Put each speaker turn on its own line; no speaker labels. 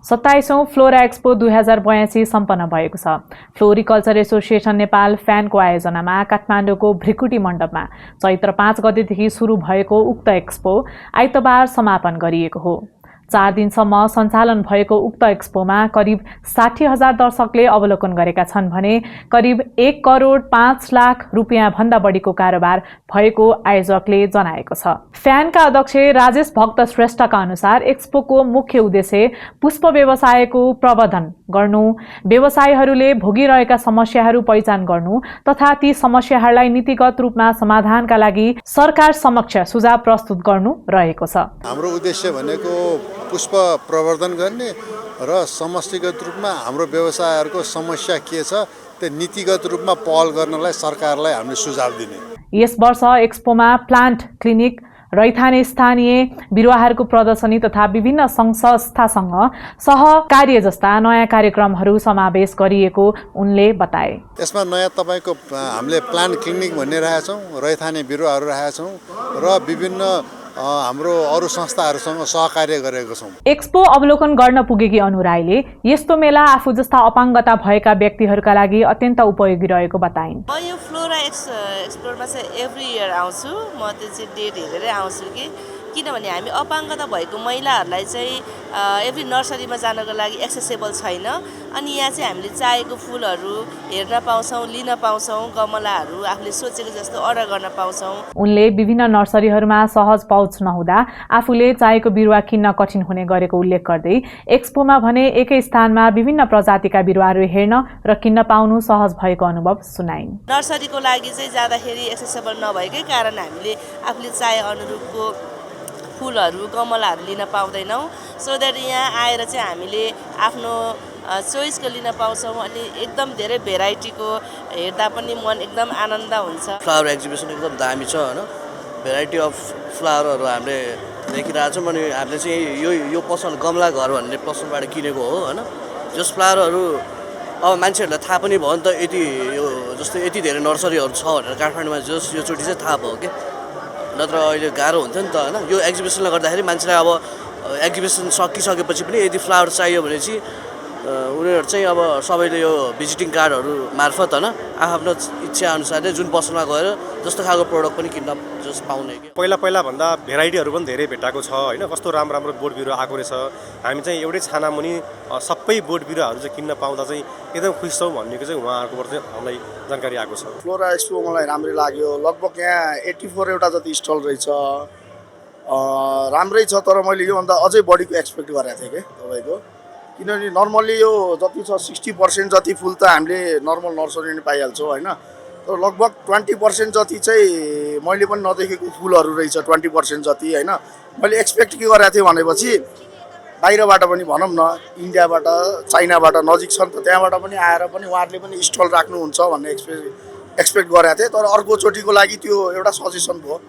27औं flora expo 2082 सम्पन्न भएको छ। फ्लोरिकल्चर एसोसिएसन नेपाल फ्यानको आयोजनामा काठमाडौँको भृकुटी मण्डपमा चैत्र 5 गतेदेखि सुरु भएको उक्त एक्सपो आइतबार समापन गरिएको हो। 4 दिनसम्म सञ्चालन भएको उक्त एक्सपोमा करिब 60,000 दर्शकले अवलोकन गरेका छन् भने करिब 1 करोड 5 लाख रुपियाँ भन्दा बढीको कारोबार भएको आयोजकले जनाएको छ। फ्यानका अध्यक्ष राजेश भक्त श्रेष्ठका अनुसार एक्सपोको मुख्य उद्देश्य पुष्प व्यवसायको प्रवर्धन गर्नु, व्यवसायीहरूले भोगिरहेका समस्याहरू पहिचान गर्नु तथा ती समस्याहरूलाई नीतिगत रूपमा समाधानका लागि सरकार समक्ष सुझाव प्रस्तुत गर्नु रहेको छ।
हाम्रो उद्देश्य भनेको पुष्प प्रवर्धन गर्ने र समष्टिगत रूपमा हाम्रो व्यवसायहरूको समस्या के छ त्यो नीतिगत रूपमा पहल गर्नलाई सरकारलाई हामीले सुझाव दिने।
यस वर्ष एक्सपोमा प्लान्ट क्लिनिक, रैथाने स्थानीय बिरुवाहरूको प्रदर्शनी तथा विभिन्न सङ्घ संस्थासँग सहकार्य जस्ता नयाँ कार्यक्रमहरू समावेश गरिएको उनले बताए।
यसमा नयाँ तपाईको हामीले प्लान्ट क्लिनिक भन्ने राखेछौँ, रैथाने बिरुवाहरू राखेछौँ र विभिन्न हाम्रो अरू संस्थाहरूसँग सहकार्य गरेको छौँ।
एक्सपो अवलोकन गर्न पुगेकी अनु राईले यस्तो मेला आफू जस्ता अपाङ्गता भएका व्यक्तिहरूका लागि अत्यन्त उपयोगी रहेको बताइन्।
म यो फ्लोरा एक्सपोमा चाहिँ एभ्री इयर आउँछु। म त्यो चाहिँ डेट हेरेरै आउँछु किनभने हामी अपाङ्गता भएको महिलाहरूलाई चाहिँ एभ्री नर्सरीमा जानको लागि एक्सेसेबल छैन। अनि यहाँ चाहिँ हामीले चाहेको फुलहरू हेर्न पाउँछौँ, लिन पाउँछौँ, गमलाहरू आफूले सोचेको जस्तो अर्डर गर्न पाउँछौँ।
उनले विभिन्न नर्सरीहरूमा सहज पहुँच नहुँदा आफूले चाहेको बिरुवा किन्न कठिन हुने गरेको उल्लेख गर्दै एक्सपोमा भने एकै स्थानमा विभिन्न प्रजातिका बिरुवाहरू हेर्न र किन्न पाउनु सहज भएको अनुभव सुनाइन्।
नर्सरीको लागि चाहिँ जाँदाखेरि एक्सेसेबल नभएकै कारण हामीले आफूले चाहे अनुरूपको फुलहरू, गमलाहरू लिन पाउँदैनौँ। सो द्याट यहाँ आएर चाहिँ हामीले आफ्नो चोइसको लिन पाउँछौँ। अनि एकदम धेरै भेराइटीको हेर्दा पनि मन एकदम आनन्द हुन्छ।
फ्लावर एक्जिबिसन एकदम दामी छ हैन, भेराइटी अफ फ्लावरहरू हामीले देखिरहेको छौँ। अनि हामीले चाहिँ यो पसल गमला घर भन्ने पसलबाट किनेको हो हैन। जस फ्लावरहरू अब मान्छेहरूलाई थाहा पनि भयो नि त, यति यो जस्तै यति धेरै नर्सरीहरू छ भनेर काठमाडौँमा जस योचोटि चाहिँ थाहा भयो कि, नत्र अहिले गाह्रो हुन्थ्यो नि त हैन। यो एक्जिबिसनले गर्दाखेरि मान्छेलाई अब एक्जिबिसन सकिसकेपछि पनि यदि फ्लावर चाहियो भने चाहिँ उनीहरू चाहिँ अब सबैले यो भिजिटिङ कार्डहरू मार्फत हैन आफ्नो इच्छा अनुसारले जुन पसलमा गएर जस्तो खालको प्रोडक्ट पनि किन्न जस पाउने कि।
पहिला भन्दा भेराइटीहरू पनि धेरै भेटाएको छ हैन। कस्तो राम्रो बोट बिरुवा आएको रहेछ। हामी चाहिँ एउटै छानामुनि सबै बोट बिरुवाहरू चाहिँ किन्न पाउँदा चाहिँ एकदम खुसी छौँ भन्नेको चाहिँ उहाँहरूकोबाट चाहिँ हामीलाई जानकारी आएको छ।
फ्लोरा एक्सपो मलाई राम्रै लाग्यो। लगभग यहाँ 84 वटा जति स्टल रहेछ, राम्रै छ। तर मैले योभन्दा अझै बढीको एक्सपेक्ट गरेको थिएँ कि तपाईँको, किनभने नर्मल्ली यो जति छ 60% जति फुल त हामीले नर्मल नर्सरीमा पाइहाल्छौँ होइन। तर लगभग 20% जति चाहिँ मैले पनि नदेखेको फुलहरू रहेछ। 20% जति होइन। मैले एक्सपेक्ट के गरेको थिएँ भनेपछि बाहिरबाट पनि भनौँ न, इन्डियाबाट, चाइनाबाट नजिक छ नि त, त्यहाँबाट पनि आएर पनि उहाँहरूले पनि स्टल राख्नुहुन्छ भन्ने एक्सपेक्ट गरेको थिएँ। तर अर्कोचोटिको लागि त्यो एउटा सजेसन भयो।